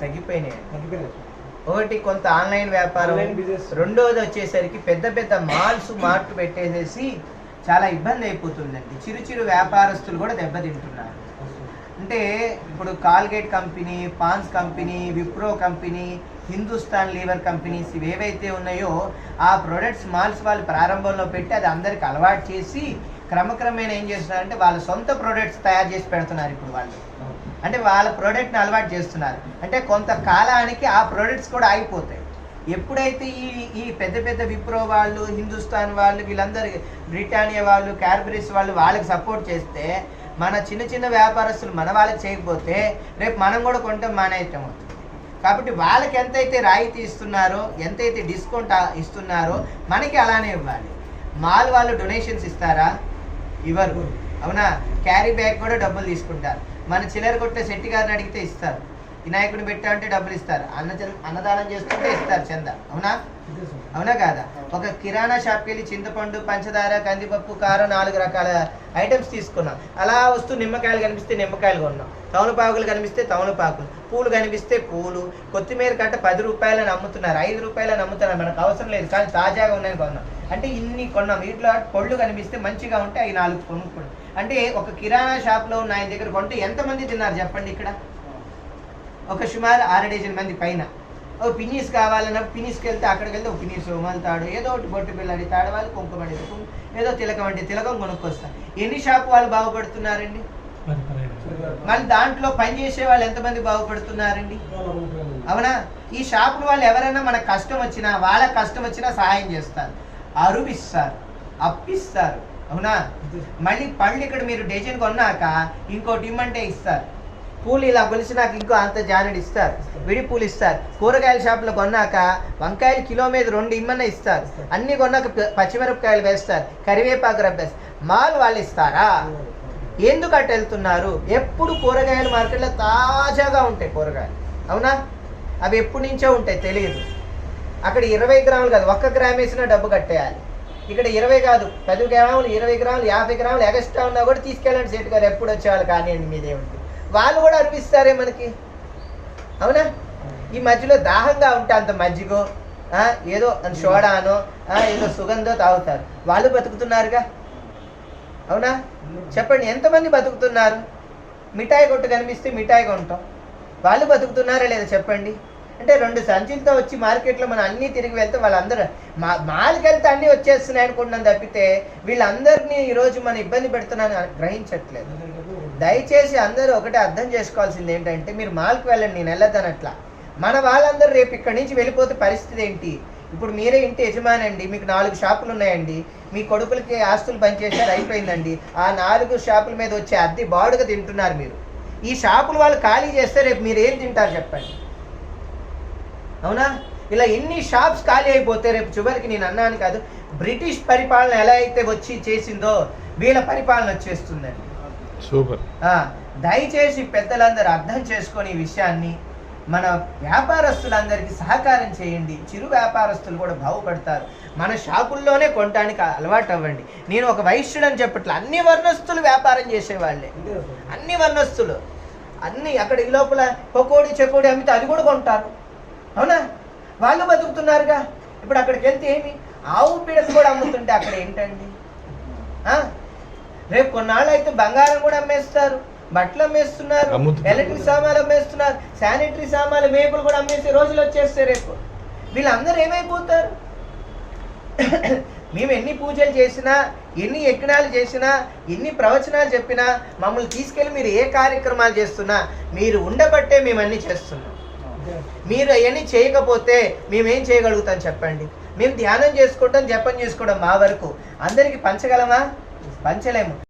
తగ్గిపోయినాయి. ఒకటి కొంత ఆన్లైన్ వ్యాపారం, రెండోది వచ్చేసరికి పెద్ద పెద్ద మార్ట్ పెట్టేసేసి చాలా ఇబ్బంది అయిపోతుందండి. చిరు వ్యాపారస్తులు కూడా దెబ్బతింటున్నారు. అంటే ఇప్పుడు Colgate company, Ponds company, Wipro company, Hindustan Lever companies ఇవేవైతే ఉన్నాయో ఆ ప్రొడక్ట్స్ మాల్స్ వాళ్ళు ప్రారంభంలో పెట్టి అది అందరికి అలవాటు చేసి క్రమక్రమేణా ఏం చేస్తున్నారంటే వాళ్ళ సొంత ప్రొడక్ట్స్ తయారు చేసి పెడుతున్నారు. ఇప్పుడు వాళ్ళు అంటే వాళ్ళ ప్రోడక్ట్ని అలవాటు చేస్తున్నారు. అంటే కొంత కాలానికి ఆ ప్రోడక్ట్స్ కూడా ఆగిపోతాయి. ఎప్పుడైతే ఈ పెద్ద పెద్ద విప్రో వాళ్ళు, హిందుస్థాన్ వాళ్ళు, వీళ్ళందరూ బ్రిటానియా వాళ్ళు, క్యాడ్బరీస్ వాళ్ళు వాళ్ళకి సపోర్ట్ చేస్తే మన చిన్న వ్యాపారస్తులు మన వాళ్ళకి చేయకపోతే రేపు మనం కూడా కొంటాం మానేయటం అవుతుంది. కాబట్టి వాళ్ళకి ఎంతైతే రాయితీ ఇస్తున్నారో, ఎంతైతే డిస్కౌంట్ ఇస్తున్నారో మనకి అలానే ఇవ్వాలి. మాల్ వాళ్ళు డొనేషన్స్ ఇస్తారా? ఇవ్వరు. అవునా? క్యారీ బ్యాగ్ కూడా డబ్బులు తీసుకుంటారు. మన చిల్లర కొట్టే శెట్టి గారిని అడిగితే ఇస్తారు. వినాయకుడిని పెట్టా అంటే డబ్బులు ఇస్తారు. అన్నదానం చేస్తుంటే ఇస్తారు చందా. అవునా కాదా? ఒక కిరాణా షాప్కి వెళ్ళి చింతపండు, పంచదార, కందిపప్పు, కారం 4 రకాల ఐటమ్స్ తీసుకున్నాం. అలా వస్తూ నిమ్మకాయలు కనిపిస్తే నిమ్మకాయలు కొన్నాం, తమలపాకులు కనిపిస్తే తమలపాకులు, పూలు కనిపిస్తే పూలు, కొత్తిమీర కట్ట 10 రూపాయలని అమ్ముతున్నారు, 5 రూపాయలని అమ్ముతున్నారు. మనకు అవసరం లేదు కానీ తాజాగా ఉన్నాయని కొన్నాం. అంటే ఇన్ని కొన్నాం. వీటిలో పళ్ళు కనిపిస్తే మంచిగా ఉంటే అవి 4 కొనుక్కోండి. అంటే ఒక కిరాణా షాప్లో ఉన్న ఆయన దగ్గర కొంటే ఎంతమంది తిన్నారు చెప్పండి? ఇక్కడ ఒక సుమారు 6 డజన్ మంది పైన. ఓ పినీస్ కావాలన్నప్పుడు పినీస్కి వెళ్తే అక్కడికి వెళ్తే ఒక పినీస్ ఉమలుతాడు, ఏదో ఒకటి బొట్టు పిల్లడి తాడు, వాళ్ళు కుంకుమడి ఏదో తిలకం అంటే తిలకం కొనుక్కొస్తారు. ఎన్ని షాపు వాళ్ళు బాగుపడుతున్నారండి? మళ్ళీ దాంట్లో పనిచేసే వాళ్ళు ఎంతమంది బాగుపడుతున్నారండి? అవునా? ఈ షాపుల వాళ్ళు ఎవరైనా మనకు కష్టం వచ్చినా, వాళ్ళకి కష్టం వచ్చినా సహాయం చేస్తారు, అరువిస్తారు, అప్పిస్తారు. అవునా? మళ్ళీ పళ్ళు ఇక్కడ మీరు డజన్ కొన్నాక ఇంకోటి ఇమ్మంటే ఇస్తారు. పూలు ఇలా కొలిసినాక ఇంకో అంత జానెడు ఇస్తారు, విడి పూలు ఇస్తారు. కూరగాయల షాపులో కొన్నాక వంకాయలు కిలో మీద 2 ఇమ్మన్నా ఇస్తారు. అన్ని కొన్నాక పచ్చిమిరపకాయలు వేస్తారు, కరివేపాకు రబ్బేస్తారు. మాల్ వాళ్ళు ఇస్తారా? ఎందుకు అట్టు వెళ్తున్నారు? ఎప్పుడు కూరగాయల మార్కెట్లో తాజాగా ఉంటాయి కూరగాయలు. అవునా? అవి ఎప్పటి నుంచో ఉంటాయి, తెలియదు. అక్కడ 20 గ్రాములు కాదు, 1 గ్రామ్ వేసినా డబ్బు కట్టేయాలి. ఇక్కడ 20 కాదు, 10 గ్రాములు, 20 గ్రాములు, 50 గ్రాములు ఎక్స్ట్రా ఉన్నా కూడా తీసుకెళ్ళండి సేటు గారు, ఎప్పుడు వచ్చేవాళ్ళు కానివ్వండి, మీదేమిటి. వాళ్ళు కూడా అనిపిస్తారే మనకి. అవునా? ఈ మధ్యలో దాహంగా ఉంటే అంత మజ్జిగో ఏదో సోడానో ఏదో సుగంధో తాగుతారు. వాళ్ళు బతుకుతున్నారుగా. అవునా? చెప్పండి, ఎంతమంది బతుకుతున్నారు? మిఠాయి కొట్టు కనిపిస్తే మిఠాయి కొంటాం. వాళ్ళు బతుకుతున్నారా లేదా చెప్పండి? అంటే 2 సంచులతో వచ్చి మార్కెట్లో మనం అన్నీ తిరిగి వెళ్తే వాళ్ళందరూ మాల్కి వెళ్తే అన్నీ వచ్చేస్తున్నాయి అనుకుంటున్నాం తప్పితే వీళ్ళందరినీ ఈరోజు మనం ఇబ్బంది పెడుతున్నాను గ్రహించట్లేదు. దయచేసి అందరూ ఒకటే అర్థం చేసుకోవాల్సింది ఏంటంటే, మీరు మాల్కి వెళ్ళండి, నేను వెళ్ళొద్దనట్లా. మన వాళ్ళందరూ రేపు ఇక్కడి నుంచి వెళ్ళిపోతే పరిస్థితి ఏంటి? ఇప్పుడు మీరే ఇంటి యజమానండి, మీకు 4 షాపులు ఉన్నాయండి, మీ కొడుకులకి ఆస్తులు పనిచేసారు, అయిపోయిందండి. ఆ 4 షాపుల మీద వచ్చే అద్దె బాడుగా తింటున్నారు మీరు. ఈ షాపులు వాళ్ళు ఖాళీ చేస్తే రేపు మీరు ఏం తింటారు చెప్పండి? అవునా? ఇలా ఎన్ని షాప్స్ ఖాళీ అయిపోతే రేపు చివరికి నేను అన్నాను కాదు, బ్రిటిష్ పరిపాలన ఎలా అయితే వచ్చి చేసిందో వీళ్ళ పరిపాలన వచ్చేస్తుందండి. సూపర్. దయచేసి పెద్దలందరూ అర్థం చేసుకొని ఈ విషయాన్ని మన వ్యాపారస్తులందరికీ సహకారం చేయండి. చిరు వ్యాపారస్తులు కూడా బాగుపడతారు. మన షాపుల్లోనే కొనడానికి అలవాటు అవ్వండి. నేను ఒక వైశ్యుడని చెప్పట్లే, అన్ని వర్ణస్తులు వ్యాపారం చేసేవాళ్ళే, అన్ని వర్ణస్తులు. అన్ని అక్కడ ఈ లోపల పకోడీ చెకోడీ అమ్మితే అది కూడా కొంటారు. అవునా? వాళ్ళు బతుకుతున్నారుగా. ఇప్పుడు అక్కడికి వెళ్తే ఏమి ఆవు పీడలు కూడా అమ్ముతుంటే అక్కడ ఏంటండి? రేపు కొన్నాళ్ళు అయితే బంగారం కూడా అమ్మేస్తారు, బట్టలు అమ్మేస్తున్నారు, ఎలక్ట్రిక్ సామాన్లు అమ్మేస్తున్నారు, శానిటరీ సామాన్లు, మేపులు కూడా అమ్మేసే రోజులు వచ్చేస్తాయి రేపు. వీళ్ళందరూ ఏమైపోతారు? మేము ఎన్ని పూజలు చేసినా, ఎన్ని యజ్ఞాలు చేసినా, ఎన్ని ప్రవచనాలు చెప్పినా, మమ్మల్ని తీసుకెళ్ళి మీరు ఏ కార్యక్రమాలు చేస్తున్నా మీరు ఉండబట్టే మేము అన్నీ చేస్తున్నాం. మీరు అవన్నీ చేయకపోతే మేమేం చేయగలుగుతాం చెప్పండి? మేము ధ్యానం చేసుకుంటాం, జపం చేసుకోవడం మా వరకు. అందరికీ పంచగలమా? పంచలేము.